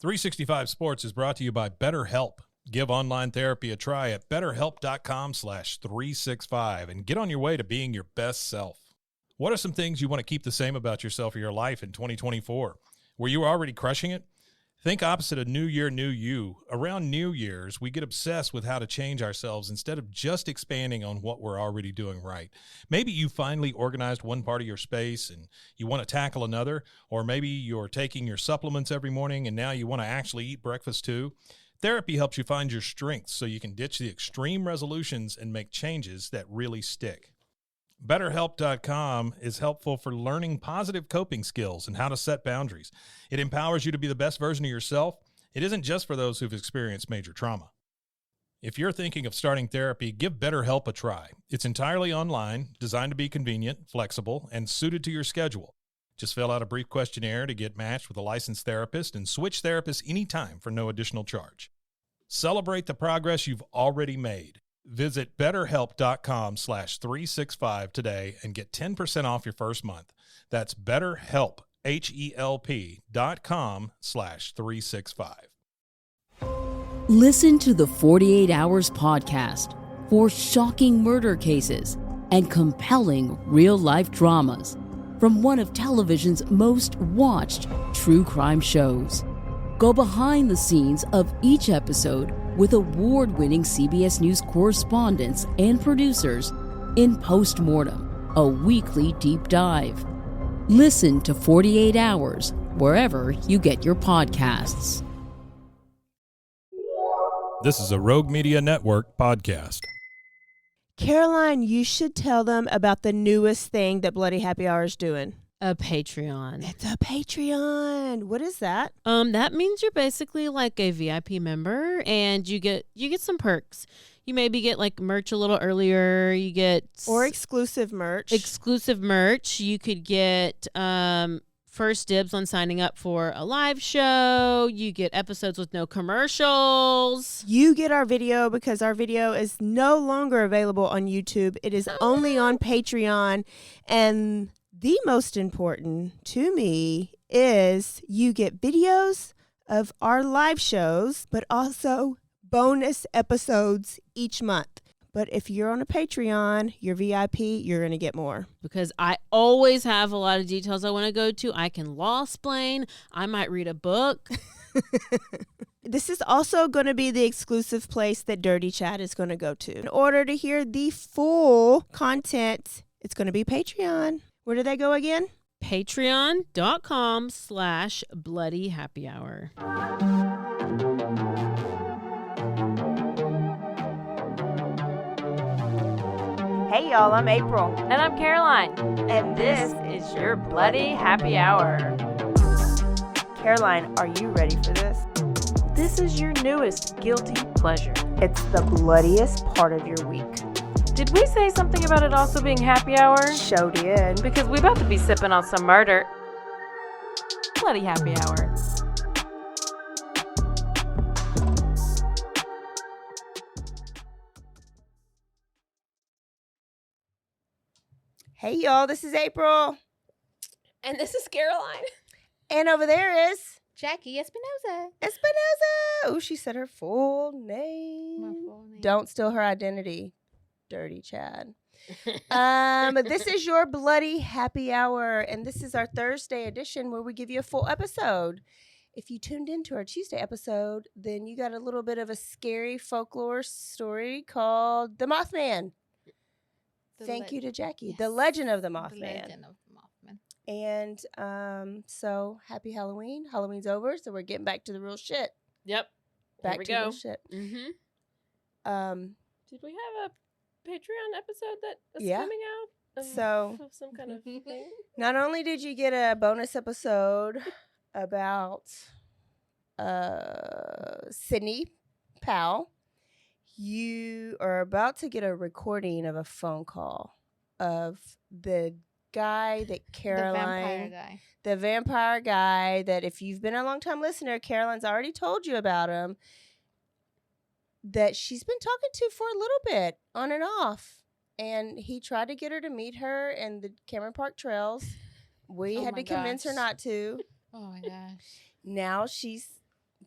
365 Sports is brought to you by BetterHelp. Give online therapy a try at betterhelp.com/365 and get on your way to being your best self. What are some things you want to keep the same about yourself or your life in 2024? Were you already crushing it? Think opposite of New Year, New You. Around New Year's, we get obsessed with how to change ourselves instead of just expanding on what we're already doing right. Maybe you finally organized one part of your space and you want to tackle another, or maybe you're taking your supplements every morning and now you want to actually eat breakfast too. Therapy helps you find your strengths so you can ditch the extreme resolutions and make changes that really stick. BetterHelp.com is helpful for learning positive coping skills and how to set boundaries. It empowers you to be the best version of yourself. It isn't just for those who've experienced major trauma. If you're thinking of starting therapy, give BetterHelp a try. It's entirely online, designed to be convenient, flexible, and suited to your schedule. Just fill out a brief questionnaire to get matched with a licensed therapist and switch therapists anytime for no additional charge. Celebrate the progress you've already made. Visit betterhelp.com/365 today and get 10% off your first month. That's BetterHelp, HELP.com/365. Listen to the 48 Hours podcast for shocking murder cases and compelling real-life dramas from one of television's most watched true crime shows. Go behind the scenes of each episode with award-winning CBS News correspondents and producers in Postmortem, a weekly deep dive. Listen to 48 Hours wherever you get your podcasts. This is a Rogue Media Network podcast. Caroline, you should tell them about the newest thing that Bloody Happy Hour is doing. A Patreon. It's a Patreon. What is that? That means you're basically like a VIP member, and you get some perks. You maybe get like merch a little earlier. You get exclusive merch. Exclusive merch. You could get first dibs on signing up for a live show. You get episodes with no commercials. You get our video because our video is no longer available on YouTube. It is only on Patreon, and the most important to me is you get videos of our live shows, but also bonus episodes each month. But if you're on a Patreon, you're VIP, you're going to get more. Because I always have a lot of details I want to go to. I can law-splain. I might read a book. This is also going to be the exclusive place that Dirty Chat is going to go to. In order to hear the full content, it's going to be Patreon. Where do they go again? Patreon.com/BloodyHappyHour. Hey y'all, I'm April. And I'm Caroline. And this is your Bloody Happy Hour. Caroline, are you ready for this? This is your newest guilty pleasure. It's the bloodiest part of your week. Did we say something about it also being happy hour? Show did. Because we about to be sipping on some murder. Bloody Happy Hour. Hey y'all, this is April. And this is Caroline. And over there is Jackie Espinoza. Oh, she said her full name. My full name. Don't steal her identity, dirty Chad. This is your Bloody Happy Hour, and this is our Thursday edition where we give you a full episode. If you tuned into our Tuesday episode, then you got a little bit of a scary folklore story called The Mothman. Thank you to Jackie. Yes. The Legend of the Mothman. The Legend of the Mothman. And so happy Halloween. Halloween's over, so we're getting back to the real shit. Yep. Back to the real shit. Mm-hmm. Did we have a Patreon episode that is coming out? Of some kind of thing? Not only did you get a bonus episode about Sydney Powell, you are about to get a recording of a phone call of the guy that Caroline... The vampire guy that if you've been a long-time listener, Caroline's already told you about him, that she's been talking to for a little bit, on and off. And he tried to get her to meet her in the Cameron Park trails. We had to convince her not to. Oh, my gosh. Now she's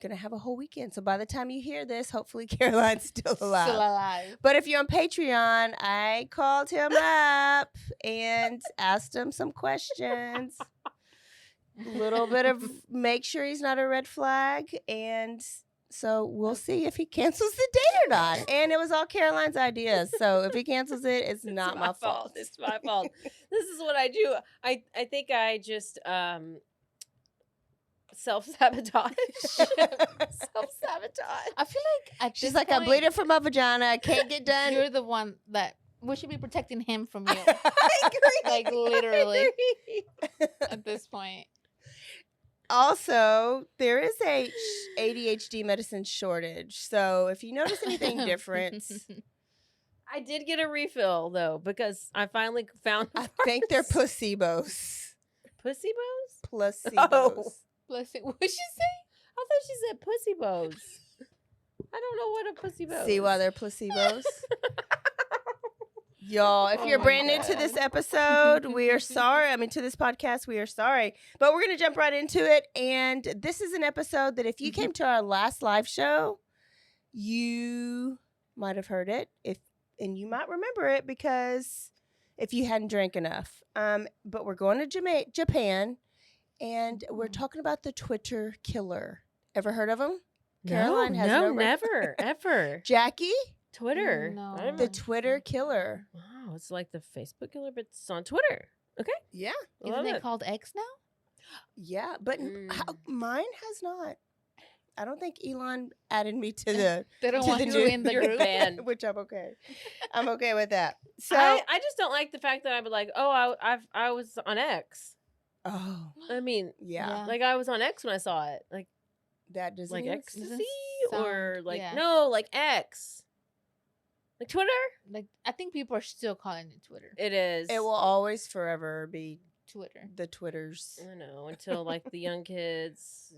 going to have a whole weekend. So by the time you hear this, hopefully Caroline's still alive. But if you're on Patreon, I called him up and asked him some questions. A little bit of make sure he's not a red flag. And so we'll see if he cancels the date or not. And it was all Caroline's ideas. So if he cancels it, it's not my fault. It's my fault. This is what I do. I think I just self-sabotage. Self-sabotage. I feel like she's like, I'm bleeding from my vagina. I can't get done. You're the one that we should be protecting him from you. I agree. Like literally at this point. Also, there is a ADHD medicine shortage. So if you notice anything different, I did get a refill though because I finally found. I think they're placebos. Placebos? Placebos. Oh. What did she say? I thought she said pussy bows. I don't know what a pussy bow is. See why they're placebos? Y'all, if you're brand new to this episode, we are sorry. I mean, to this podcast, we are sorry. But we're going to jump right into it. And this is an episode that if you came to our last live show, you might have heard it. And you might remember it because if you hadn't drank enough. But we're going to Japan. And we're talking about the Twitter killer. Ever heard of him? Caroline has never, ever. Jackie? Twitter. No. The Twitter killer. Wow, it's like the Facebook killer, but it's on Twitter. Okay. Yeah. Isn't it called X now? Yeah, but mine has not. I don't think Elon added me to the. They don't want you in the group, which I'm okay. I'm okay with that. So I just don't like the fact that I'd be like, oh, I was on X. Oh, I mean, yeah. Like I was on X when I saw it, like that doesn't like ecstasy sound, or like yeah. no, like X, like Twitter. Like I think people are still calling it Twitter. It is. It will always forever be Twitter. The Twitters. I know until like the young kids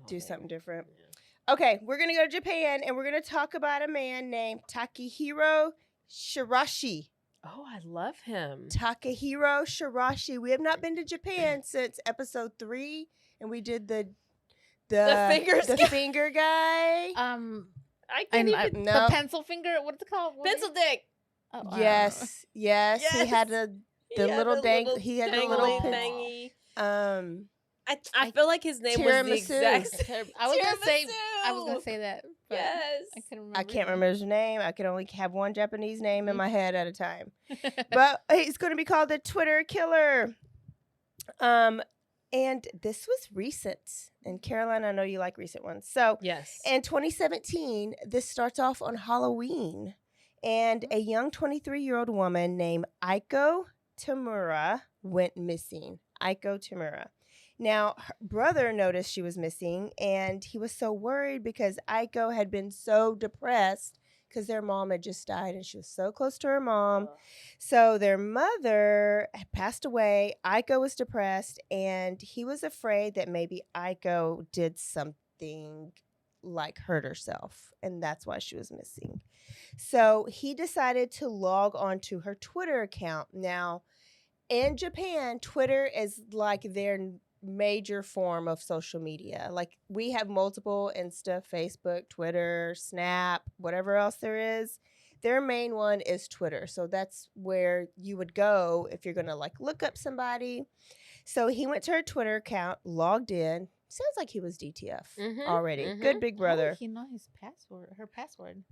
do something different. Yeah. Okay, we're gonna go to Japan and we're gonna talk about a man named Takehiro Shirashi. Oh, I love him. Takehiro Shirashi. We have not been to Japan since episode 3, and we did the finger guy. I can't even. The pencil finger. What's it called? Pencil dick. Oh, yes. He had the little dang. He had the little thingy. I feel like his name was the exact same. I was gonna say that. Yes. I can't remember his name. I can only have one Japanese name in my head at a time. But he's going to be called the Twitter killer. And this was recent. And Caroline, I know you like recent ones. So yes. In 2017, this starts off on Halloween. And a young 23-year-old woman named Aiko Tamura went missing. Aiko Tamura. Now, her brother noticed she was missing, and he was so worried because Aiko had been so depressed because their mom had just died, and she was so close to her mom. So their mother had passed away. Aiko was depressed, and he was afraid that maybe Aiko did something like hurt herself, and that's why she was missing. So he decided to log on to her Twitter account. Now, in Japan, Twitter is like their major form of social media. Like we have multiple: Insta, Facebook, Twitter, Snap, whatever else there is. Their main one is Twitter. So that's where you would go if you're going to like look up somebody. So he went to her Twitter account, logged in. Sounds like he was DTF already. Good big brother. He know his password, her password.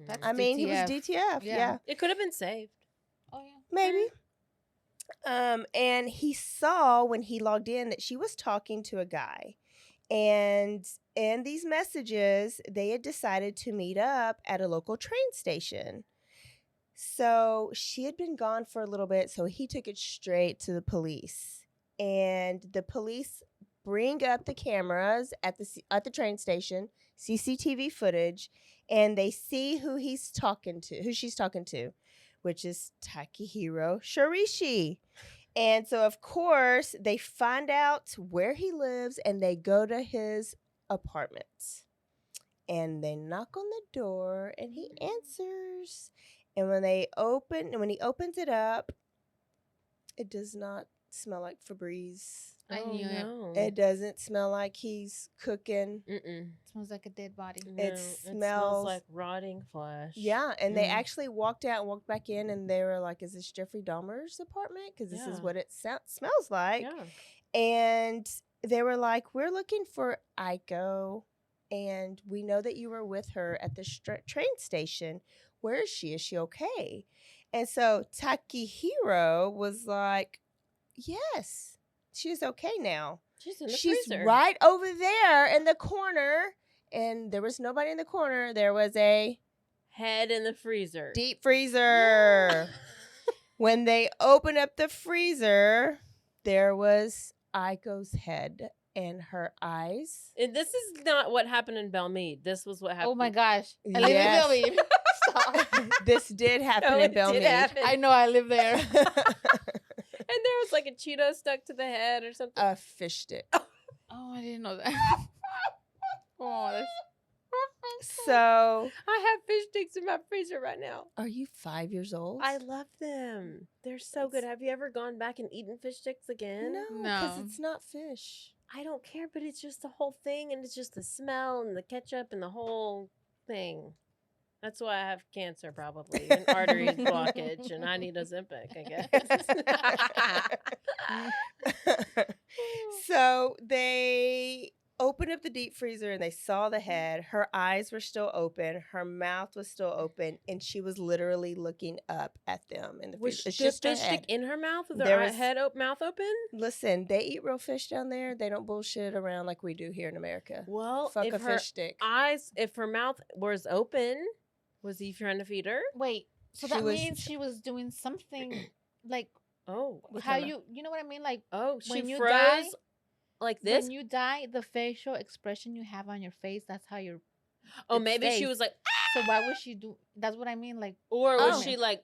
That's DTF. He was DTF. Yeah. It could have been saved. Oh yeah. Maybe. And he saw when he logged in that she was talking to a guy. And in these messages, they had decided to meet up at a local train station. So she had been gone for a little bit, so he took it straight to the police. And the police bring up the cameras at the train station, CCTV footage, and they see who she's talking to, which is Takehiro Shirashi. And so, of course, they find out where he lives and they go to his apartment. And they knock on the door and he answers. And when he opens it up, it does not smell like Febreze. I knew it. It doesn't smell like he's cooking. It smells like a dead body. No, it smells like rotting flesh. Yeah, and they actually walked out and walked back in, and they were like, "Is this Jeffrey Dahmer's apartment? Because this is what it smells like." Yeah. And they were like, "We're looking for Aiko, and we know that you were with her at the train station. Where is she? Is she okay?" And so Takehiro was like, "Yes, she's okay now. She's in the She's freezer. right over there in the corner." And there was nobody in the corner. There was a head in the freezer. Deep freezer. When they opened up the freezer, there was Aiko's head and her eyes. And this is not what happened in Belmead. This was what happened. Oh my gosh. I live in Belmead. Stop. This did happen in Belmead. I know, I live there. And there was like a Cheeto stuck to the head or something. A fish stick. Oh, I didn't know that. Oh, that's... So I have fish sticks in my freezer right now. Are you 5 years old? I love them. They're so good. Have you ever gone back and eaten fish sticks again? No, because it's not fish. I don't care, but it's just the whole thing, and it's just the smell and the ketchup and the whole thing. That's why I have cancer, probably, and artery blockage, and I need Ozempic, I guess. So they opened up the deep freezer and they saw the head. Her eyes were still open. Her mouth was still open, and she was literally looking up at them. In the was it's the just fish stick in her mouth with her mouth open? Listen, they eat real fish down there. They don't bullshit around like we do here in America. Well, fuck if a fish stick. If her mouth was open, was he trying to feed her? Wait, so that means she was doing something like how you know what I mean? Like she froze like this. When you die, the facial expression you have on your face, that's how you're. Oh, maybe stays. She was like. So why would she do? That's what I mean. Like, or was she like?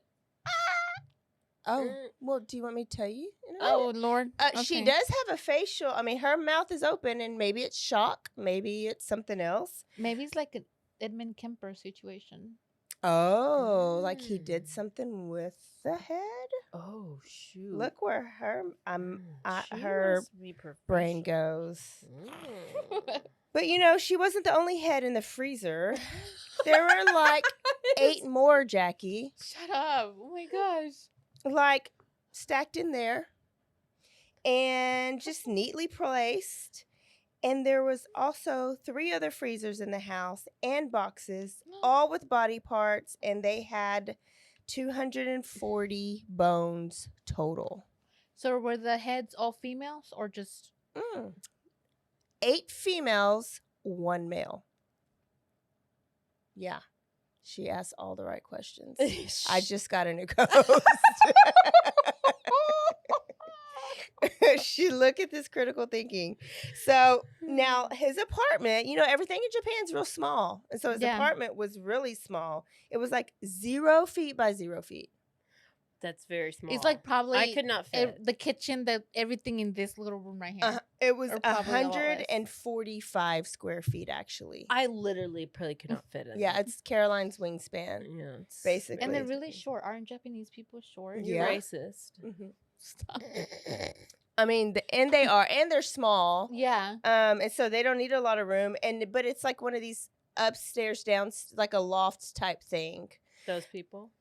Well, do you want me to tell you? Oh Lord, okay. She does have a facial. I mean, her mouth is open, and maybe it's shock. Maybe it's something else. Maybe it's like an Edmund Kemper situation. Oh, like he did something with the head? Oh, shoot. Look where her brain goes. But, she wasn't the only head in the freezer. There were like 8 more, Jackie. Shut up. Oh, my gosh. Like stacked in there and just neatly placed. And there was also 3 other freezers in the house and boxes, all with body parts, and they had 240 bones total. So were the heads all females or just 8 females, 1 male. Yeah. She asked all the right questions. I just got a new co-host. She look at this critical thinking. So now his apartment, everything in Japan's real small. And so his apartment was really small. It was like 0 feet by 0 feet. That's very small. It's like probably I could not fit the kitchen, everything in this little room right here. It was 145 square feet, actually. I literally probably could not fit in. Yeah, it's Caroline's wingspan. Yeah, basically. And they're really short. Aren't Japanese people short? You're racist. Mm-hmm. Stop. I mean, and they are, and they're small. Yeah. And so they don't need a lot of room. But it's like one of these upstairs, down, like a loft type thing. Those people.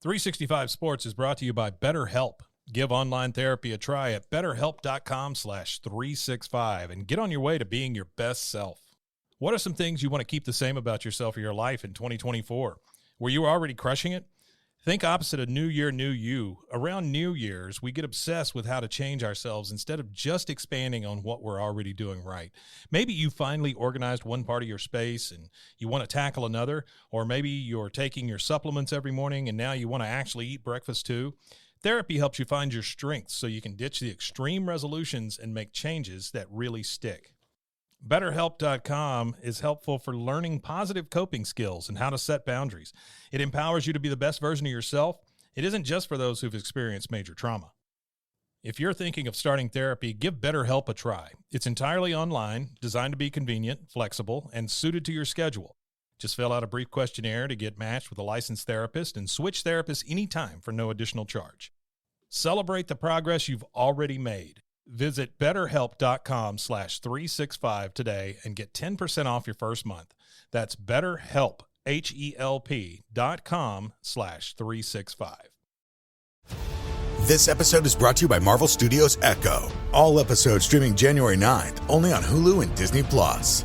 365 Sports is brought to you by BetterHelp. Give online therapy a try at betterhelp.com/365 and get on your way to being your best self. What are some things you want to keep the same about yourself or your life in 2024? Were you already crushing it? Think opposite of New Year, New You. Around New Year's, we get obsessed with how to change ourselves instead of just expanding on what we're already doing right. Maybe you finally organized one part of your space and you want to tackle another, or maybe you're taking your supplements every morning and now you want to actually eat breakfast too. Therapy helps you find your strengths so you can ditch the extreme resolutions and make changes that really stick. BetterHelp.com is helpful for learning positive coping skills and how to set boundaries. It empowers you to be the best version of yourself. It isn't just for those who've experienced major trauma. If you're thinking of starting therapy, give BetterHelp a try. It's entirely online, designed to be convenient, flexible, and suited to your schedule. Just fill out a brief questionnaire to get matched with a licensed therapist and switch therapists anytime for no additional charge. Celebrate the progress you've already made. Visit betterhelp.com/365 today and get 10% off your first month. That's BetterHelp, HELP.com/365. This episode is brought to you by Marvel Studios Echo. All episodes streaming January 9th, only on Hulu and Disney+.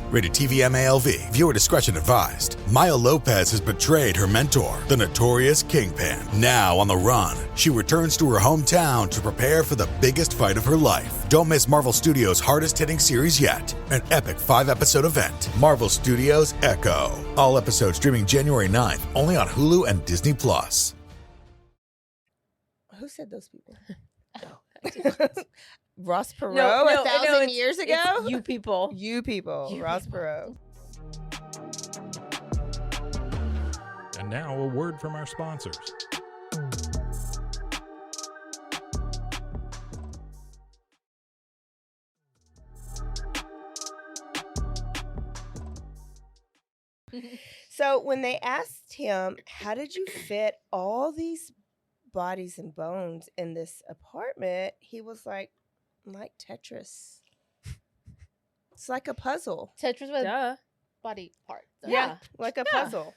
Rated TV MALV. Viewer discretion advised. Maya Lopez has betrayed her mentor, the notorious Kingpin. Now on the run, she returns to her hometown to prepare for the biggest fight of her life. Don't miss Marvel Studios' hardest-hitting series yet. An epic 5-episode event. Marvel Studios Echo. All episodes streaming January 9th, only on Hulu and Disney+. Who said those people? Ross Perot 1,000 years ago? You people. You people. Ross Perot. And now a word from our sponsors. So when they asked him, how did you fit all these bodies and bones in this apartment, he was like Tetris. It's like a puzzle. Tetris with body parts. Yeah, like a puzzle.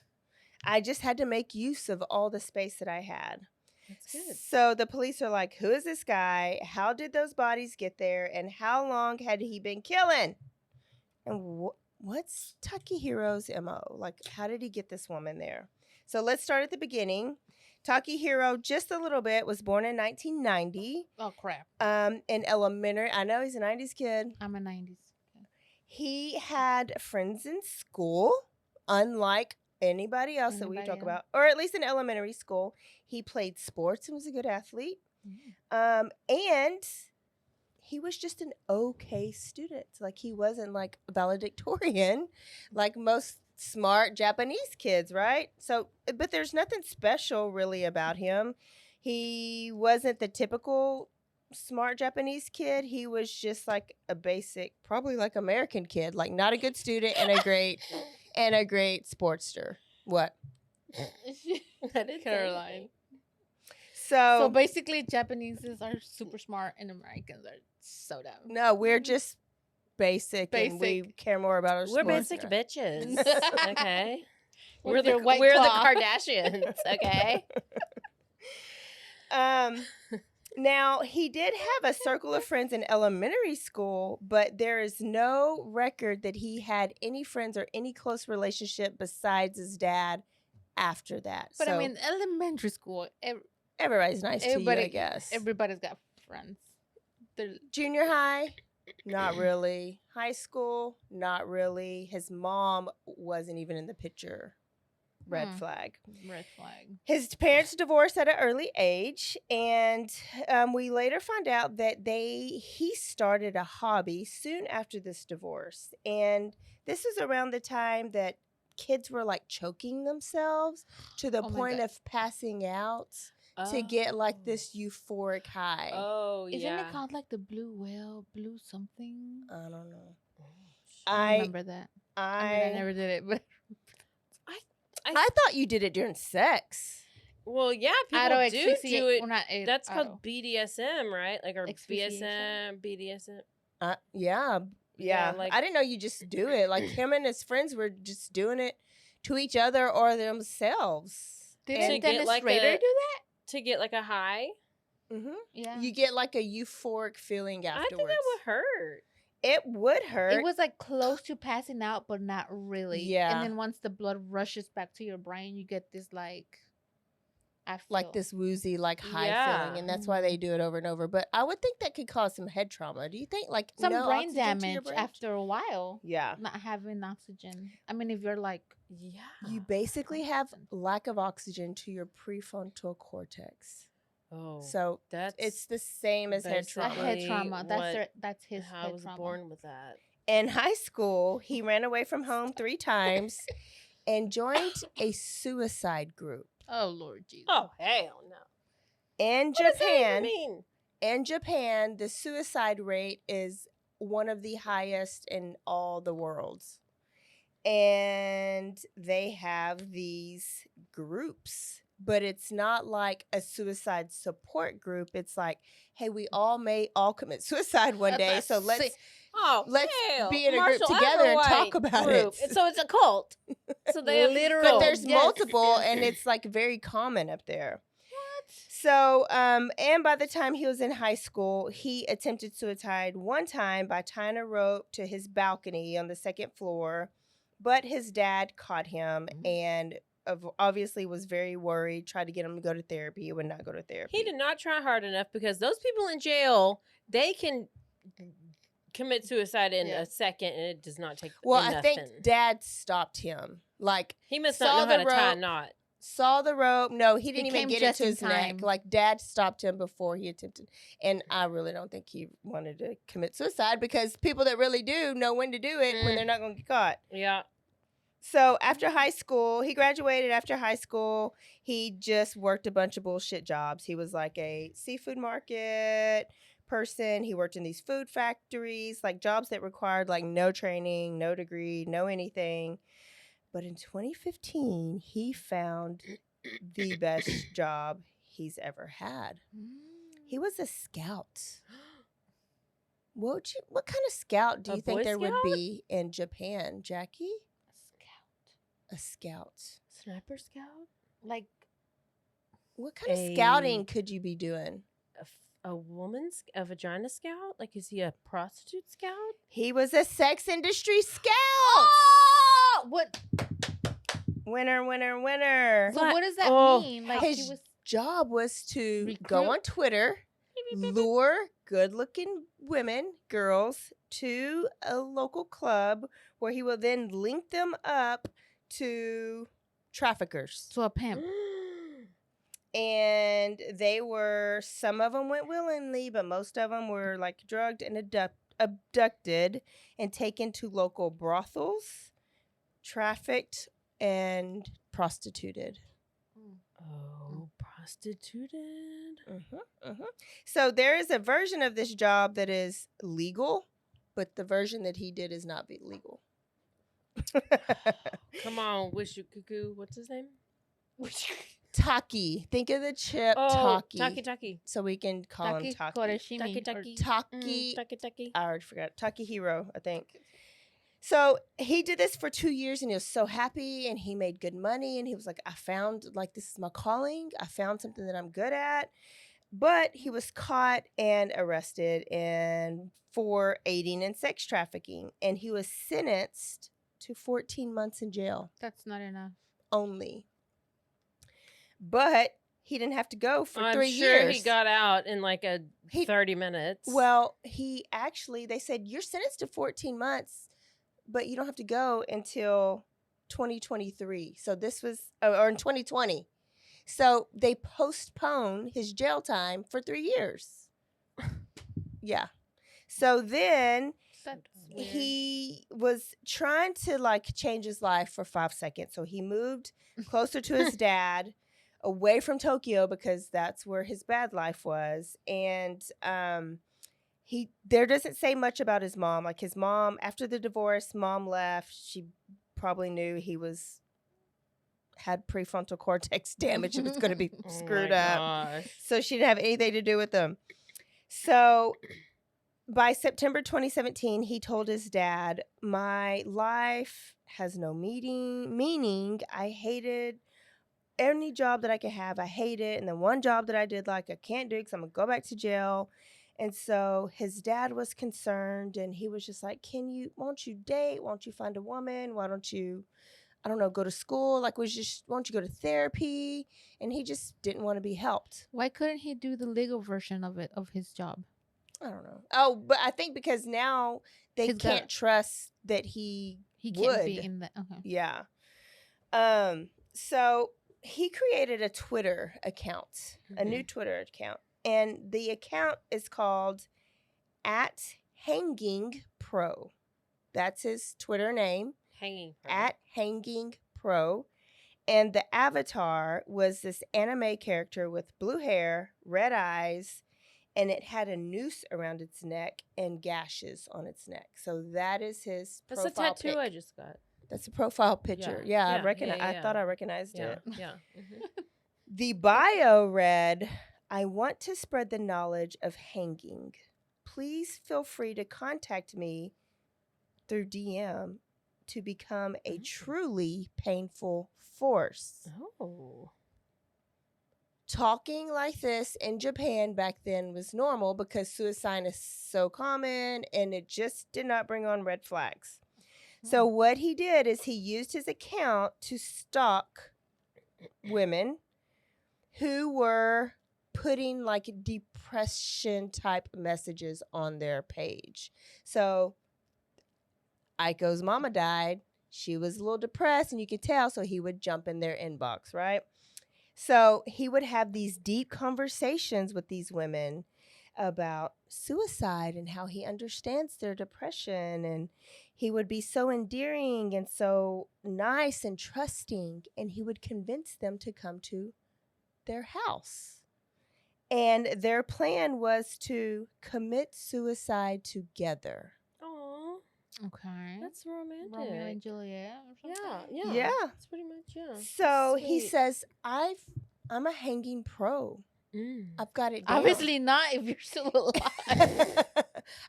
I just had to make use of all the space that I had. That's good. So the police are like, who is this guy? How did those bodies get there? And how long had he been killing? And what's Takehiro's MO? Like, how did he get this woman there? So let's start at the beginning. Takehiro, just a little bit, was born in 1990. Oh, crap. In elementary. I know he's a 90s kid. I'm a 90s kid. He had friends in school, unlike anybody else that we talk about, or at least in elementary school. He played sports and was a good athlete. And he was just an okay student. Like, he wasn't like a valedictorian like most smart Japanese kids, right? So, but there's nothing special really about him. He wasn't the typical smart Japanese kid. He was just like a basic, probably like American kid, like not a good student and a great sportster. What? Caroline. So basically, Japanese are super smart and Americans are so dumb. No, we're just basic. And we care more about our We're sports. basic bitches. Okay. We're the Kardashians. Okay. Now, he did have a circle of friends in elementary school, but there is no record that he had any friends or any close relationship besides his dad after that. But so, I mean, elementary school, everybody's nice to you, I guess. Everybody's got friends. Junior high, not really. High school, not really. His mom wasn't even in the picture. Red flag. Red flag. His parents divorced at an early age, and we later found out that he started a hobby soon after this divorce. And this is around the time that kids were like choking themselves to the point of passing out to get like this euphoric high. Oh, yeah. Isn't it called like the blue whale, blue something? I don't know. I remember that. I never did it, but I thought you did it during sex. Well, yeah, people do it. Well, not That's called BDSM, right? Like, or BDSM. Yeah. Like, I didn't know you just do it. Like, him and his friends were just doing it to each other or themselves. Didn't Dennis Rader do that? To get like a high? Mm-hmm. Yeah. You get like a euphoric feeling afterwards. I think that would hurt. It would hurt. It was like close to passing out, but not really. Yeah. And then once the blood rushes back to your brain, you get this like this woozy, like high feeling, and that's why they do it over and over. But I would think that could cause some head trauma. Do you think like some no brain oxygen damage after a while? Yeah, not having oxygen. I mean, if you're like, you basically have lack of oxygen to your prefrontal cortex. Oh, so it's the same as head trauma. Head trauma. That's his. How I was born with that. In high school, he ran away from home 3 times and joined a suicide group. Oh, Lord Jesus. Oh, hell no. In Japan, the suicide rate is one of the highest in all the worlds. And they have these groups but it's not like a suicide support group. It's like, hey, we all may all commit suicide one day, so let's be in a group together and talk about it. So it's a cult. So they have but there's multiple, and it's like very common up there. So, and by the time he was in high school, he attempted suicide one time by tying a rope to his balcony on the second floor, but his dad caught him and obviously was very worried, tried to get him to go to therapy. He would not go to therapy. He did not try hard enough, because those people in jail, they can commit suicide in a second, and it does not take nothing. I think dad stopped him. Like, he must not know how to tie a knot. Saw the rope. No, he didn't even get it to his neck. Like, dad stopped him before he attempted. And I really don't think he wanted to commit suicide, because people that really do know when to do it when they're not going to get caught. Yeah. So after high school, he graduated. After high school, he just worked a bunch of bullshit jobs. He was like a seafood market person. He worked in these food factories, like jobs that required like no training, no degree, no anything. But in 2015, he found the best job he's ever had. He was a scout. What kind of scout do you think there would be in Japan, Jackie? A scout. Sniper scout? Like, what kind of scouting could you be doing? A vagina scout? Like, is he a prostitute scout? He was a sex industry scout. Oh, what? Winner, winner, winner. So what does that mean? Like, his job was to go on Twitter, lure good-looking women, girls, to a local club where he will then link them up to traffickers. So a pimp. And some of them went willingly, but most of them were like drugged and abducted and taken to local brothels, trafficked, and prostituted. Oh, prostituted? So there is a version of this job that is legal, but the version that he did is not legal. Come on, Wish You Cuckoo. What's his name? Taki. Think of the chip Taki. Taki. So we can call him Taki. Taki. I already forgot. Takehiro, I think. So he did this for 2 years, and he was so happy, and he made good money, and he was like, I found, like, this is my calling. I found something that I'm good at. But he was caught and arrested for aiding and sex trafficking, and he was sentenced to 14 months in jail. That's not enough. Only. But he didn't have to go for 3 years. I'm sure he got out in like 30 minutes. Well, they said, you're sentenced to 14 months, but you don't have to go until 2023. So this was, or in 2020. So they postponed his jail time for 3 years. Yeah. So then he was trying to like change his life for 5 seconds. So he moved closer to his dad, away from Tokyo, because that's where his bad life was. And there doesn't say much about his mom. Like, his mom, after the divorce, mom left. She probably knew he had prefrontal cortex damage and was going to be screwed up. Gosh. So she didn't have anything to do with him. So by September 2017, he told his dad, my life has no meaning. I hated any job that I could have. I hate it. And then one job that I did, like, I can't do it because I'm going to go back to jail. And so his dad was concerned, and he was just like, won't you date? Won't you find a woman? Why don't you, I don't know, go to school? Like, why don't you go to therapy? And he just didn't want to be helped. Why couldn't he do the legal version of his job? I don't know. Oh, but I think because now they can't trust that he can't be in the, okay. Yeah. So he created a Twitter account, a new Twitter account. And the account is called @HangingPro. That's his Twitter name. @HangingPro. And the avatar was this anime character with blue hair, red eyes, and it had a noose around its neck and gashes on its neck. So that is his profile That's a tattoo I just got. That's a profile picture. Yeah, I thought I recognized it. Yeah. The bio read, I want to spread the knowledge of hanging. Please feel free to contact me through DM to become a truly painful force. Oh. Talking like this in Japan back then was normal because suicide is so common and it just did not bring on red flags. So what he did is he used his account to stalk women who were putting like depression type messages on their page. So Aiko's mama died. She was a little depressed and you could tell, so he would jump in their inbox, right? So he would have these deep conversations with these women about suicide and how he understands their depression, and he would be so endearing and so nice and trusting, and he would convince them to come to their house. And their plan was to commit suicide together. Aww. Okay. That's romantic. Romeo and Juliet or something? Yeah. That's pretty much, yeah. So he says, I'm a hanging pro. I've got it down. Obviously not if you're still alive.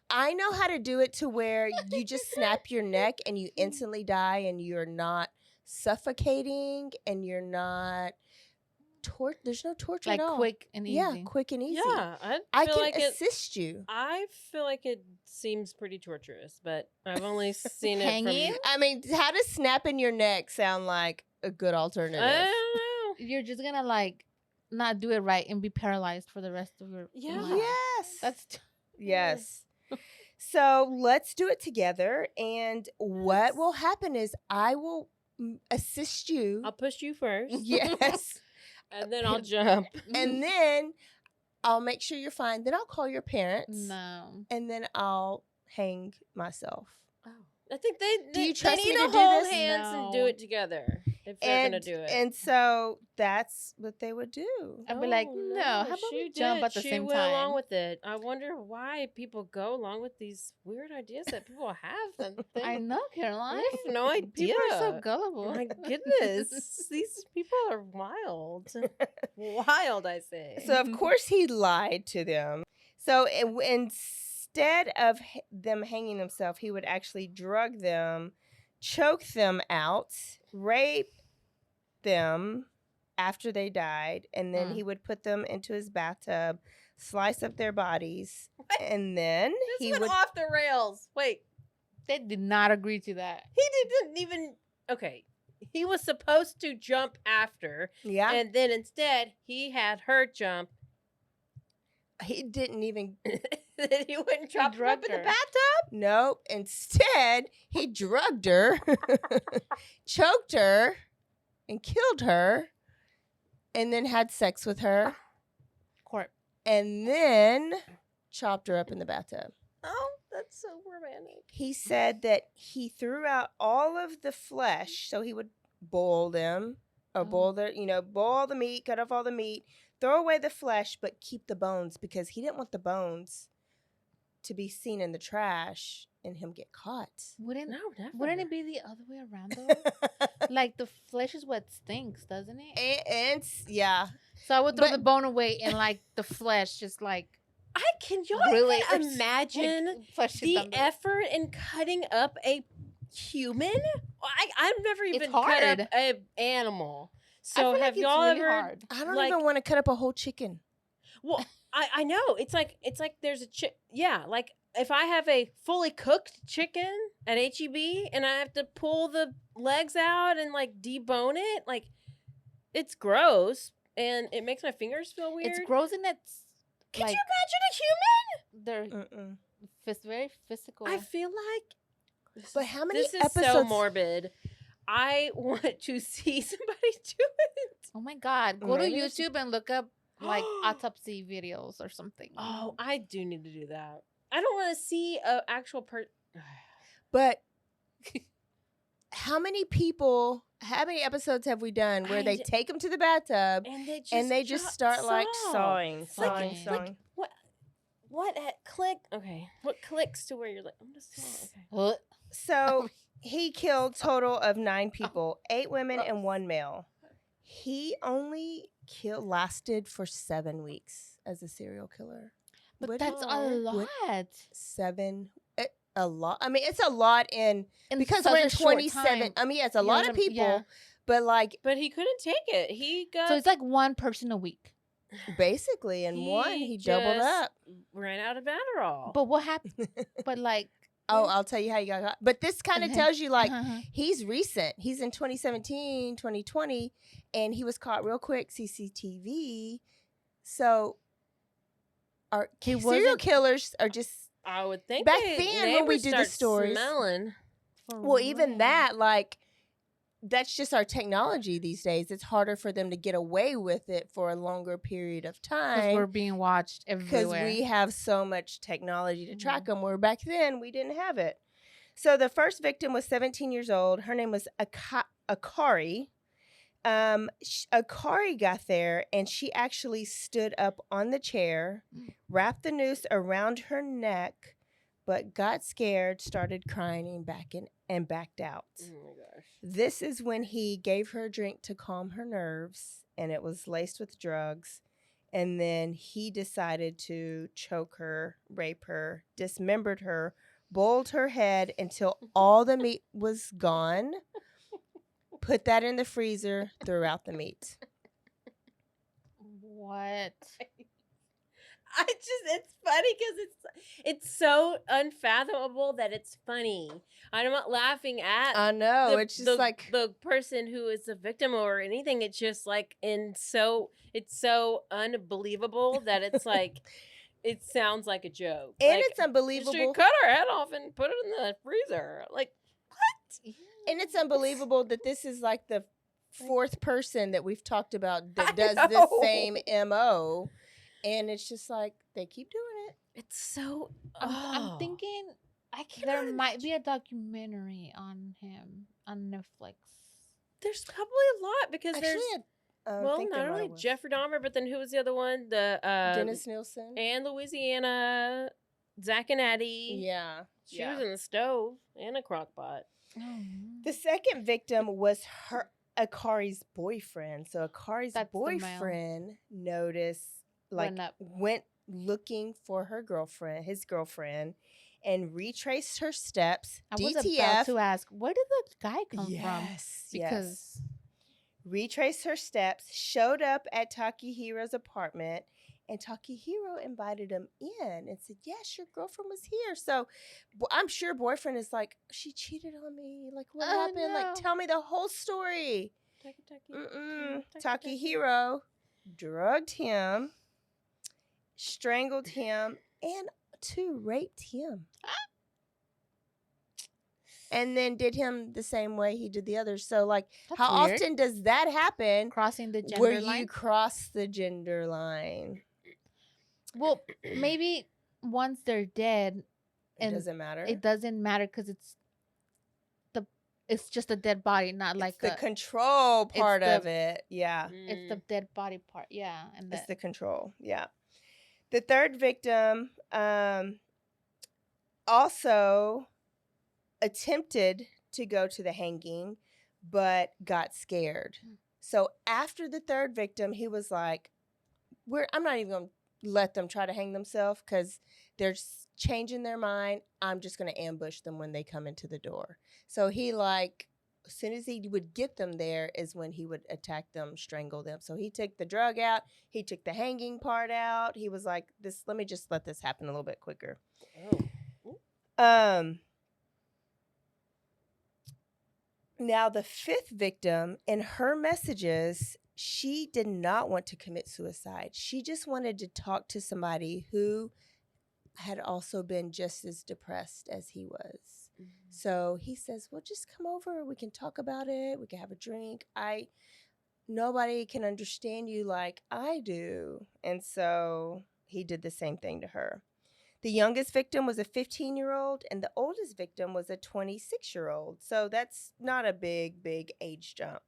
I know how to do it to where you just snap your neck and you instantly die and you're not suffocating and you're not there's no torture like at all. Quick and easy. Yeah, quick and easy. Yeah, I feel can like assist you. I feel like it seems pretty torturous, but I've only seen it Hanging? from... I mean, how does snapping your neck sound like a good alternative? I don't know. You're just gonna like not do it right and be paralyzed for the rest of your life. Yes. That's Yes. So let's do it together. And what will happen is I will assist you. I'll push you first. Yes. And then I'll jump. And then I'll make sure you're fine. Then I'll call your parents. No. And then I'll hang myself. Oh. I think they you trust need me to to do hold this? hands and do No. it together if they're going to do it. And so that's what they would do. I'd be like, no, how about we jump at the she same went time? along with it. I wonder why people go along with these weird ideas that people have. And I know, Caroline. I have no idea. People are so gullible. My goodness. These people are wild. Wild, I say. So, of course, he lied to them. So, instead of them hanging themselves, he would actually drug them, choke them out, rape them after they died, and then he would put them into his bathtub, slice up their bodies, and then This went off the rails. Wait. They did not agree to that. He didn't even... Okay. He was supposed to jump after. Yeah. And then instead, he had her jump. He didn't even... He wouldn't drop her up in the bathtub? Nope. Instead, he drugged her, choked her, and killed her, and then had sex with her. Court. And then chopped her up in the bathtub. Oh, that's so romantic. He said that he threw out all of the flesh, so he would boil them, or boil the meat, cut off all the meat, throw away the flesh, but keep the bones because he didn't want the bones to be seen in the trash and him get caught. Wouldn't never. it be the other way around though? Like the flesh is what stinks, doesn't it? And yeah. So I would throw the bone away and like the flesh just like Can y'all really even imagine the effort in cutting up a human? I've never even cut up an animal. So have y'all ever? Hard. I don't even want to cut up a whole chicken. Well, I know it's like there's a like if I have a fully cooked chicken at HEB and I have to pull the legs out and like debone it, like it's gross and it makes my fingers feel weird. It's gross and it's. Could you imagine a human? They're very physical. I feel like. But how many this episodes? Is so morbid. I want to see somebody do it. Oh my God! Go to YouTube and look up like autopsy videos or something. Oh, I do need to do that. I don't want to see an actual person. But how many episodes have we done where they take them to the bathtub and they just start like sawing? Like, what click? Okay, what clicks to where you're like, I'm just okay. So he killed total of 9 people, 8 women and 1 male. He only lasted for 7 weeks as a serial killer. But that's a lot. 7 a lot. I mean, it's a lot because we're in 27. I mean, yeah, it's a lot of people, but he couldn't take it. He got so it's like one person a week. Basically, and he doubled up. Ran out of Adderall. But what happened? But like, I'll tell you how you got caught. But this kind of tells you he's recent. He's in 2017, 2020, and he was caught real quick. CCTV. So, serial killers are just. I would think back then when we did the stories. Smelling. Well, even that, that's just our technology these days. It's harder for them to get away with it for a longer period of time. Because we're being watched everywhere. Because we have so much technology to track them, where back then we didn't have it. So the first victim was 17 years old. Her name was Akari. Akari got there, and she actually stood up on the chair, wrapped the noose around her neck, but got scared, started crying, and backed out. Oh my gosh. This is when he gave her a drink to calm her nerves, and it was laced with drugs. And then he decided to choke her, rape her, dismembered her, boiled her head until all the meat was gone, put that in the freezer, threw out the meat. What? It's funny because it's so unfathomable that it's funny. I'm not laughing at. I know. It's just like the person who is the victim or anything. It's just like it's so unbelievable that it's like it sounds like a joke. And it's unbelievable. She cut her head off and put it in the freezer. Like what? And it's unbelievable that this is like the fourth person that we've talked about that does this same MO. And it's just like they keep doing it. It's so. I'm thinking there might be a documentary on him on Netflix. There's probably a lot because Actually, there's not only Jeffrey Dahmer, but then who was the other one? The Dennis Nielsen and Louisiana, Zach and Addie. Yeah, she was in the stove and a crock pot. The second victim was Akari's boyfriend. So Akari's boyfriend noticed. Went looking for his girlfriend, and retraced her steps. I was about to ask, where did the guy come from? Because retraced her steps, showed up at Takihiro's apartment, and Takihiro invited him in and said, "Yes, your girlfriend was here." So I'm sure boyfriend is like, "She cheated on me. Like, what happened? No. Like, tell me the whole story." Takihiro drugged him, strangled him, and raped him. And then did him the same way he did the others. So, like, that's how weird. Often does that happen? Crossing the gender line? Where you cross the gender line. Well, maybe once they're dead. It doesn't matter? It doesn't matter because it's just a dead body, not like the control part of it. Yeah. It's the dead body part. Yeah. And it's the control. Yeah. The third victim also attempted to go to the hanging, but got scared. So after the third victim, he was like, I'm not even going to let them try to hang themselves because they're changing their mind. I'm just going to ambush them when they come into the door. So he as soon as he would get them there is when he would attack them, strangle them. So he took the drug out. He took the hanging part out. He was like, let me just let this happen a little bit quicker. Oh. Now, the fifth victim, in her messages, she did not want to commit suicide. She just wanted to talk to somebody who had also been just as depressed as he was. Mm-hmm. So he says, well, just come over. We can talk about it. We can have a drink. Nobody can understand you like I do. And so he did the same thing to her. The youngest victim was a 15-year-old, and the oldest victim was a 26-year-old. So that's not a big age jump.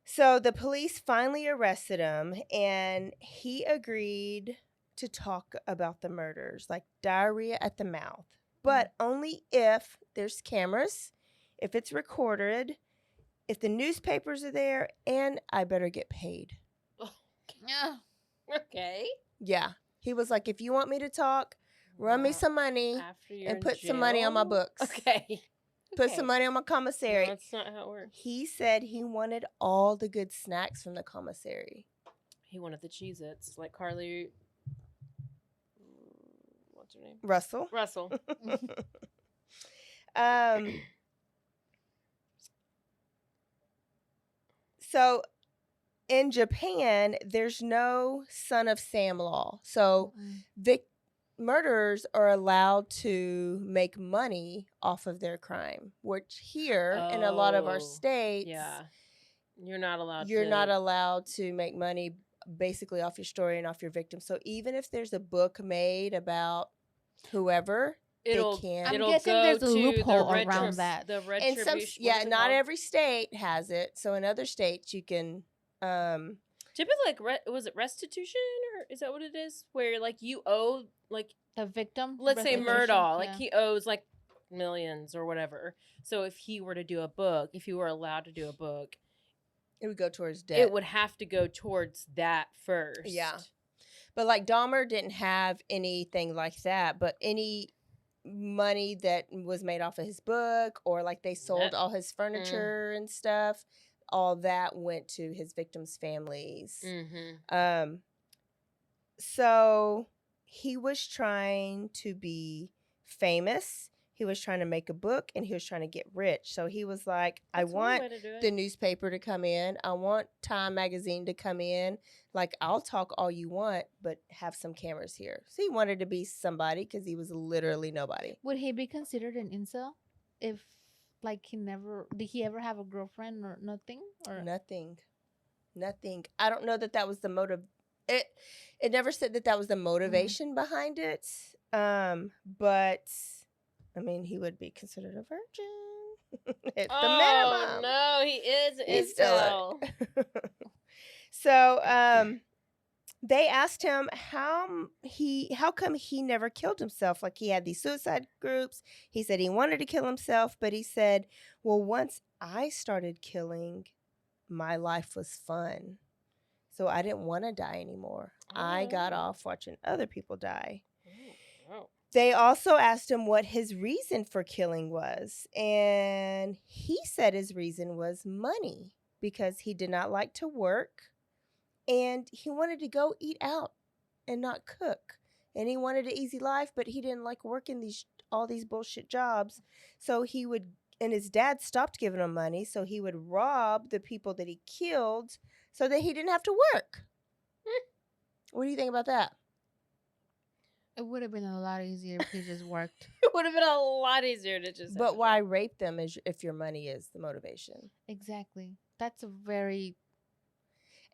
So the police finally arrested him, and he agreed to talk about the murders, like diarrhea at the mouth, but only if there's cameras, if it's recorded, if the newspapers are there, and I better get paid. Yeah. Okay. Yeah. He was like, if you want me to talk, run me some money and put some money on my books. Okay. Put some money on my commissary. No, that's not how it works. He said he wanted all the good snacks from the commissary. He wanted the Cheez-Its, like Carly. What's her name? Russell. So in Japan, there's no son of Sam law. So murderers are allowed to make money off of their crime, which here in a lot of our states, you're not allowed to make money basically off your story and off your victim. So even if there's a book made about whoever, I'm guessing there's a loophole around that. The retribution. Not every state has it. So in other states, you can. Typically, was it restitution, or is that what it is? Where like you owe like the victim. Let's say Murdaugh, like he owes like millions or whatever. So if he were to do a book, if you were allowed to do a book, it would go towards debt. It would have to go towards that first. Yeah, but like Dahmer didn't have anything like that. But any money that was made off of his book, or like they sold all his furniture and stuff, all that went to his victims' families. So he was trying to be famous. He was trying to make a book, and he was trying to get rich. So he was like, I want the newspaper to come in. I want Time magazine to come in. Like, I'll talk all you want, but have some cameras here. So he wanted to be somebody because he was literally nobody. Would he be considered an incel if, like, did he ever have a girlfriend or nothing? Or Nothing. I don't know that was the motive. It never said that was the motivation behind it. But I mean, he would be considered a virgin at the minimum. No, he is. He's still. So, they asked him how come he never killed himself. Like, he had these suicide groups. He said he wanted to kill himself, but he said, well, once I started killing, my life was fun. So I didn't want to die anymore. I got off watching other people die. They also asked him what his reason for killing was. And he said his reason was money, because he did not like to work. And he wanted to go eat out and not cook. And he wanted an easy life, but he didn't like working all these bullshit jobs. So he would, and his dad stopped giving him money, so he would rob the people that he killed so that he didn't have to work. What do you think about that? It would have been a lot easier if he just worked. It would have been a lot easier to just. But why rape them if your money is the motivation? Exactly. That's a very.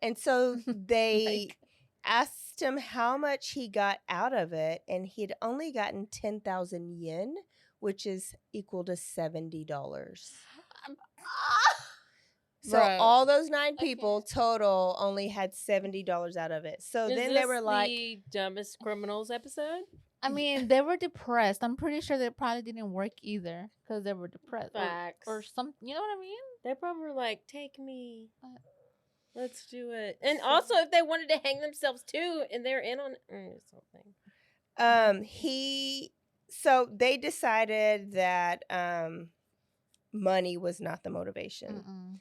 And so they asked him how much he got out of it, and he'd only gotten 10,000 yen, which is equal to $70. So all those 9 people total only had $70 out of it. So then they were like, the dumbest criminals episode? I mean, they were depressed. I'm pretty sure they probably didn't work either because they were depressed. Facts. Or something. You know what I mean? They probably were like, take me. Let's do it. And also, if they wanted to hang themselves too, and they're in on something. So they decided that money was not the motivation.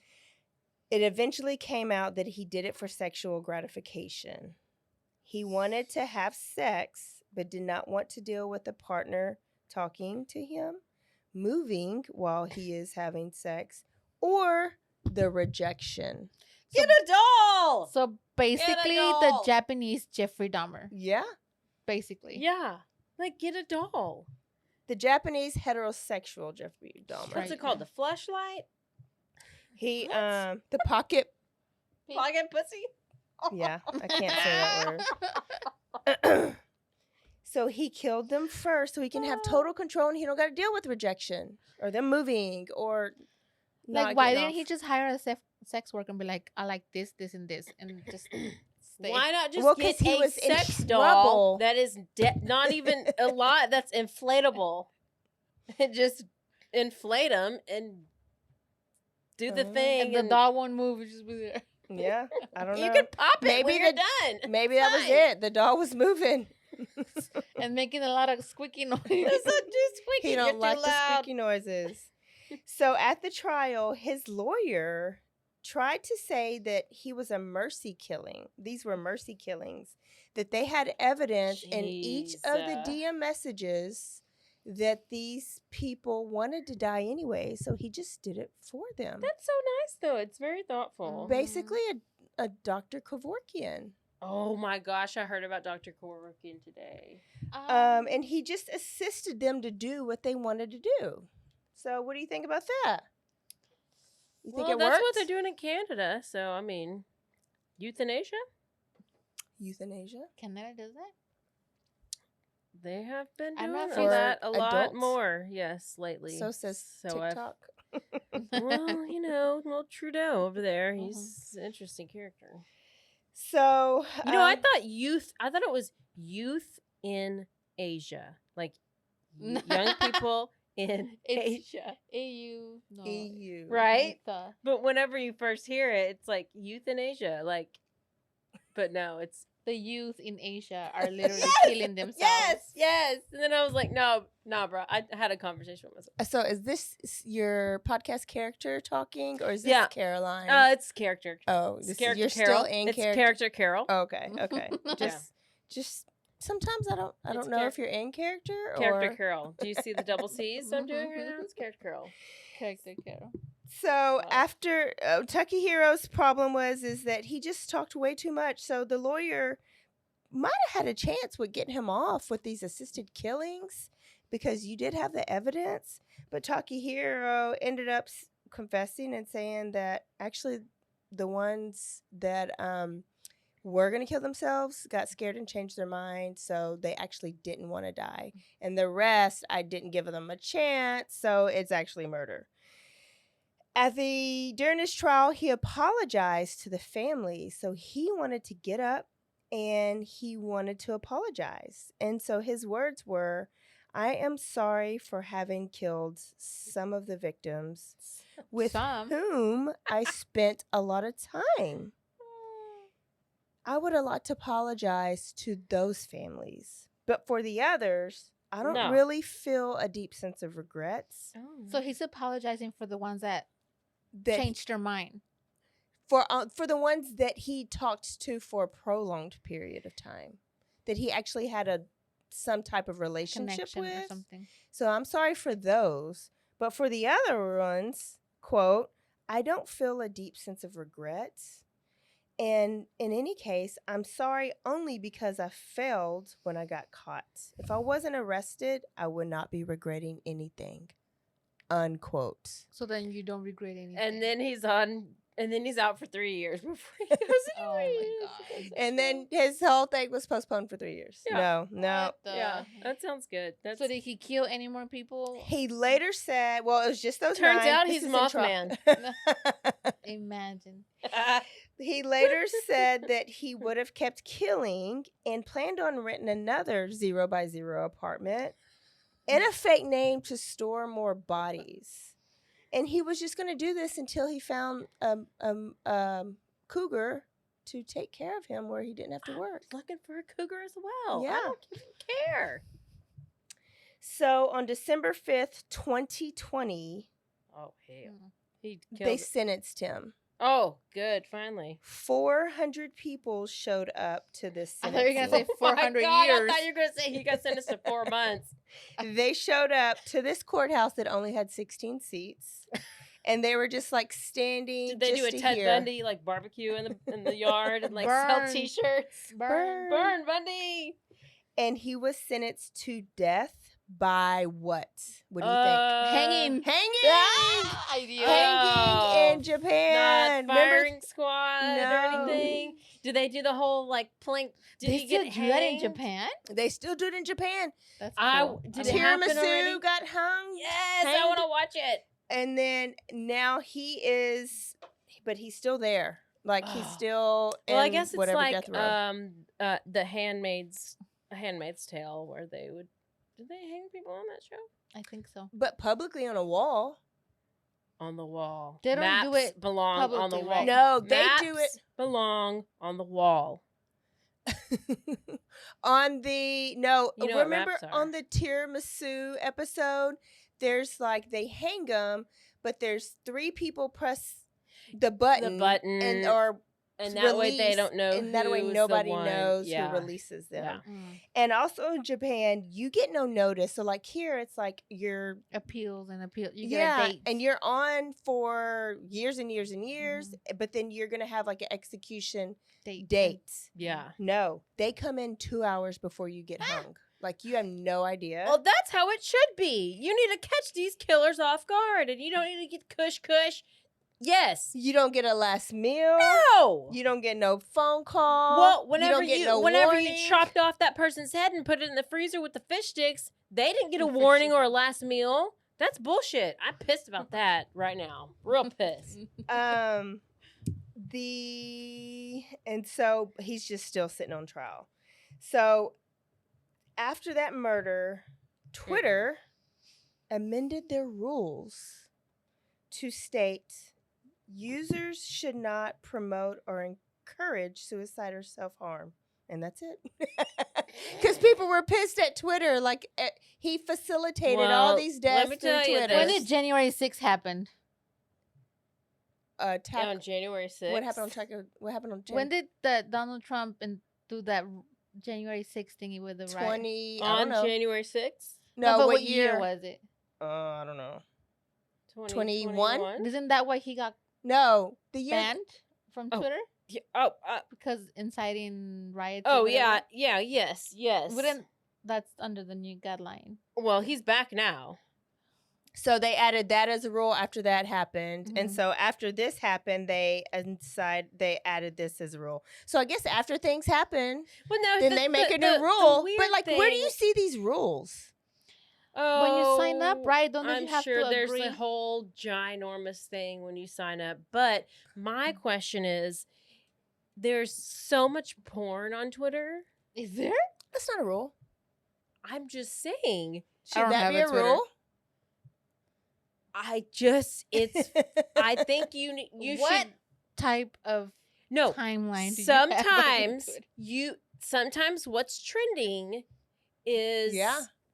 It eventually came out that he did it for sexual gratification. He wanted to have sex, but did not want to deal with a partner talking to him, moving while he is having sex, or the rejection. Get a doll! So basically, the Japanese Jeffrey Dahmer. Yeah. Basically. Yeah. Like, get a doll. The Japanese heterosexual Jeffrey Dahmer. What's it called? The fleshlight? He, the pocket pussy? Yeah, I can't say that word. So he killed them first so he can have total control, and he don't got to deal with rejection or them moving or like, why didn't he just hire a sex worker and be like, I like this, this, and this, and just stay? Why not just get a sex doll that is not even a lot, that's inflatable? And just inflate them and do the thing. And the doll won't move, it just be there. Yeah, I don't know. You can pop it Maybe when you're done. Maybe that was it. The doll was moving. And making a lot of squeaky noises. It's not too squeaky. He don't You're like too the loud. squeaky noises. So at the trial, his lawyer tried to say that he was a mercy killing. These were mercy killings. That they had evidence in each of the DM messages that these people wanted to die anyway. So he just did it for them. That's so nice, though. It's very thoughtful. Basically a Dr. Kevorkian. Oh my gosh, I heard about Dr. Kevorkian today. And he just assisted them to do what they wanted to do. So what do you think about that? You think it that's works? what they're doing in Canada. So, I mean, euthanasia? Euthanasia? Canada does that? They have been I'm doing not that for a lot adults. more, yes, lately. So says So TikTok. well, Trudeau over there, he's an interesting character. So I thought it was youth in Asia, like young people in Asia. EU. No. EU. Right? The- But whenever you first hear it, it's like youth in Asia, but no, it's The youth in Asia are literally killing themselves. yes. And then I was like, no, bro. I had a conversation with myself. So is this your podcast character talking, or is this Yeah. Caroline? It's character. Oh, It's this character you're Carol. still in It's character. Carol. Okay. Yeah. Just sometimes I It's don't know if you're in character or Character Carol. Do you see the double C's I'm doing right now? It's character Carol. Character Carol. So after Takehiro's problem is that he just talked way too much. So the lawyer might have had a chance with getting him off with these assisted killings because you did have the evidence. But Takehiro ended up confessing and saying that actually the ones that were going to kill themselves got scared and changed their mind. So they actually didn't want to die. And the rest, I didn't give them a chance. So it's actually murder. During his trial, he apologized to the family. So he wanted to get up and he wanted to apologize. And so his words were, "I am sorry for having killed some of the victims with whom I spent a lot of time. I would like to apologize to those families. But for the others, I don't really feel a deep sense of regrets." So he's apologizing for the ones that changed their mind. For the ones that he talked to for a prolonged period of time, that he actually had some type of relationship Connection with. or something. So I'm sorry for those. But for the other ones, quote, "I don't feel a deep sense of regrets. And in any case, I'm sorry only because I failed when I got caught. If I wasn't arrested, I would not be regretting anything." Unquote. So then you don't regret anything. And then he's out for 3 years before he goes anywhere. Oh my God. And then his whole thing was postponed for 3 years. Yeah. No. Yeah, that sounds good. So did he kill any more people? He later said, well, it was just those Turns 9. out This he's is in trial. Mothman. Imagine. He later said that he would have kept killing and planned on renting another 0x0 apartment and a fake name to store more bodies. And he was just going to do this until he found cougar to take care of him where he didn't have to work. Looking for a cougar as well. Yeah. I don't even care. So on December 5th, 2020, Oh, hell. He they killed. sentenced him. Oh, good. Finally. 400 people showed up to this I thought you were sentencing. going to say 400 Oh my God, years. I thought you were going to say he got sentenced to 4 months. They showed up to this courthouse that only had 16 seats. And they were just like standing. Did they do a just to Ted hear. Bundy like barbecue in the yard and like Burn. sell T-shirts? Burn. Burn Bundy. And he was sentenced to death by what? What do you Hanging. think? Hanging! Ah, idea. Hanging in Japan. Not firing squad or No. anything. Do they do the whole like plank? Did They he still get do that in hanged? Japan? They still do it in Japan. That's I cool. did it happen already? Tiramisu got hung. Yes, I hanged. want to watch it. And then now he is, but he's still there. Like he's still in Well, I guess it's whatever like death row. the Handmaid's Tale, where they would. Did they hang people on that show? I think so. But publicly on a wall. on the wall. They don't Maps do it belong on the publicly, wall. right? No, they Maps do it belong on the wall. on the no. You know what remember maps are. on the tiramisu episode, there's like they hang them, but there's 3 people press the button, and that way they release, don't know. and that way who's nobody the one. knows Yeah. who releases them. Yeah. And also in Japan, you get no notice. So like here, it's like you're Appeals. You get a date. and you're on for years and years and years, but then you're gonna have like an execution dates. Yeah. No, they come in 2 hours before you get hung. Like you have no idea. Well, that's how it should be. You need to catch these killers off guard, and you don't need to get cush. Yes. You don't get a last meal. No. You don't get no phone call. Well, whenever you warning. chopped off that person's head and put it in the freezer with the fish sticks, they didn't get a warning or a last meal. That's bullshit. I'm pissed about that right now. Real pissed. And so he's just still sitting on trial. So after that murder, Twitter amended their rules to state users should not promote or encourage suicide or self-harm. And that's it. Because people were pissed at Twitter. Like, he facilitated all these deaths through Twitter. When did January 6th happen? On January 6th. What happened on January? When did Donald Trump do that January 6th thingy with the riot? On January 6th? No, but what year was it? I don't know. 21? Isn't that why he got the year banned from Twitter? Yeah, because inciting riots. Oh, yeah, yes. That's under the new guideline. Well, he's back now. So they added that as a rule after that happened. And so after this happened, they added this as a rule. So I guess after things happen, then they make a new rule. But like, where do you see these rules? Oh, when you sign up, right? Don't you have to agree? There's a whole ginormous thing when you sign up. But my question is, there's so much porn on Twitter. Is there? That's not a rule. I'm just saying. Should that be a rule? I think you what should. Type of timeline do sometimes what's trending is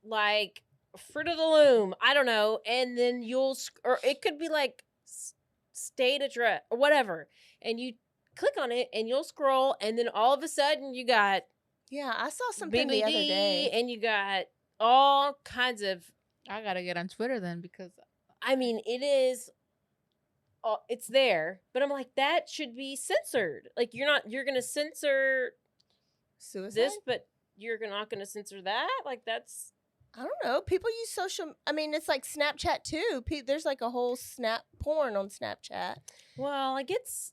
like Fruit of the Loom, I don't know, and then or it could be like state address or whatever, and you click on it and you'll scroll, and then all of a sudden you got I saw something BBD, the other day, and you got all kinds of. I gotta get on Twitter then, because I mean it's there, but I'm like, that should be censored. Like, you're gonna censor suicide, this, but you're not gonna censor that. Like, that's. I don't know. People use social. I mean, it's like Snapchat too. There's like a whole porn on Snapchat. Well, I can see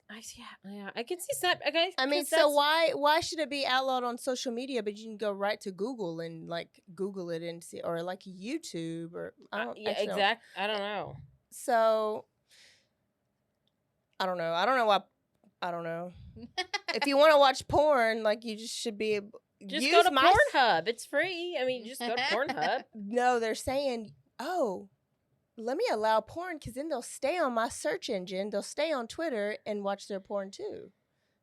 Snap. Okay, I mean, so why should it be outlawed on social media, but you can go right to Google and like Google it and see, or like YouTube, or I don't. I don't know. So I don't know. I don't know why. I don't know. If you want to watch porn, like, you just should be able. Just go to Pornhub. It's free. I mean, just go to Pornhub. No, they're saying, let me allow porn, because then they'll stay on my search engine. They'll stay on Twitter and watch their porn too.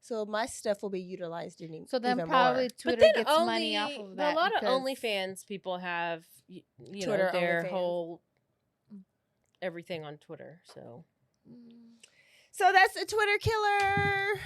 So my stuff will be utilized So then even probably more. Twitter gets money off of that. A lot of OnlyFans people have, Twitter their OnlyFans. whole everything on Twitter. So that's a Twitter killer.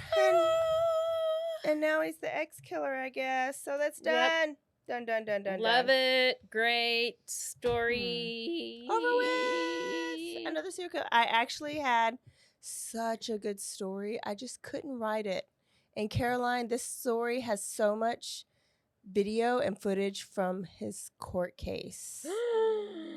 And now he's the ex-killer, I guess. So that's done. Yep. Done. Love it. Great story. Over with. Another serial killer. I actually had such a good story. I just couldn't write it. And Caroline, this story has so much video and footage from his court case.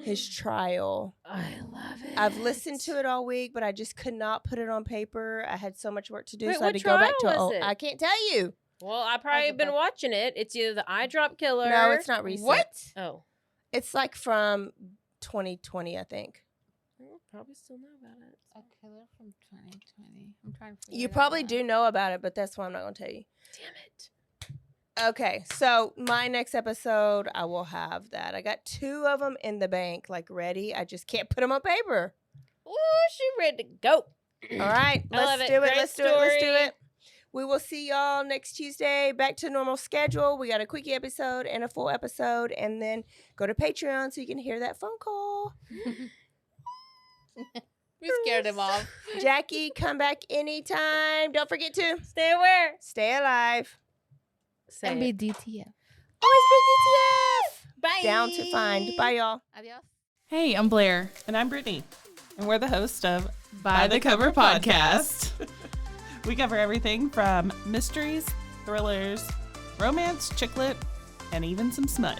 His trial. I love it. I've listened to it all week, but I just could not put it on paper. I had so much work to do, Wait, so I had to what go back to trial was it? I can't tell you. Well, I probably have been watching it. It's either the eye drop killer. No, it's not recent. What? Oh. It's like from 2020, I think. I'll probably still know about it. A killer from 2020. I'm trying to figure You it probably out. do know about it, but that's why I'm not going to tell you. Damn it. Okay, so my next episode, I will have that. I got 2 of them in the bank, like ready. I just can't put them on paper. Ooh, she ready to go. All right, I love let's it. do it. Great Let's do it. Let's do story. it. We will see y'all next Tuesday. Back to normal schedule. We got a quickie episode and a full episode, and then go to Patreon so you can hear that phone call. We scared him off. Jackie, come back anytime. Don't forget to Stay aware. stay alive. Say And it. be DTF. Always be DTF. Bye. Down to find. Bye, y'all. Adios. Hey, I'm Blair, And I'm Brittany, and we're the host of By the Cover Podcast. We cover everything from mysteries, thrillers, romance, chick lit, and even some smut.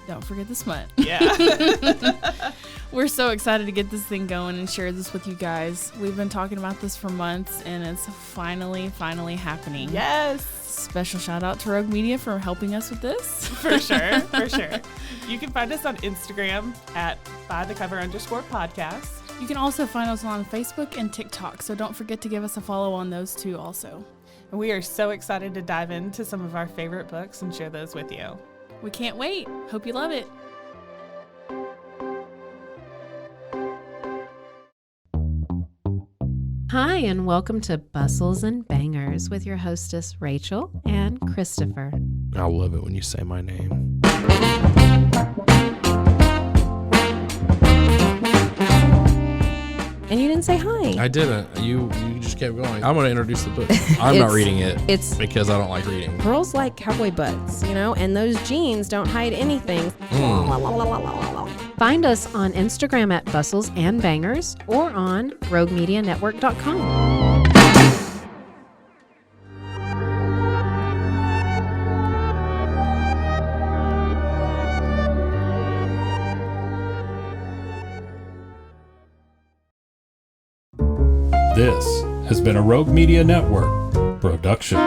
Don't forget the smut. Yeah. We're so excited to get this thing going and share this with you guys. We've been talking about this for months, and it's finally happening. Yes. Special shout out to Rogue Media for helping us with this. For sure. For sure. You can find us on Instagram at bythecover_podcast. You can also find us on Facebook and TikTok, so don't forget to give us a follow on those too also. And we are so excited to dive into some of our favorite books and share those with you. We can't wait. Hope you love it. Hi, and welcome to Bustles and Bangers with your hostess, Rachel and Christopher. I love it when you say my name. And you didn't say hi. I didn't. You just kept going. I'm going to introduce the book. I'm not reading it. It's because I don't like reading. girls like cowboy butts, and those jeans don't hide anything. Find us on Instagram at Bustles and Bangers or on RogueMediaNetwork.com. This has been a Rogue Media Network production.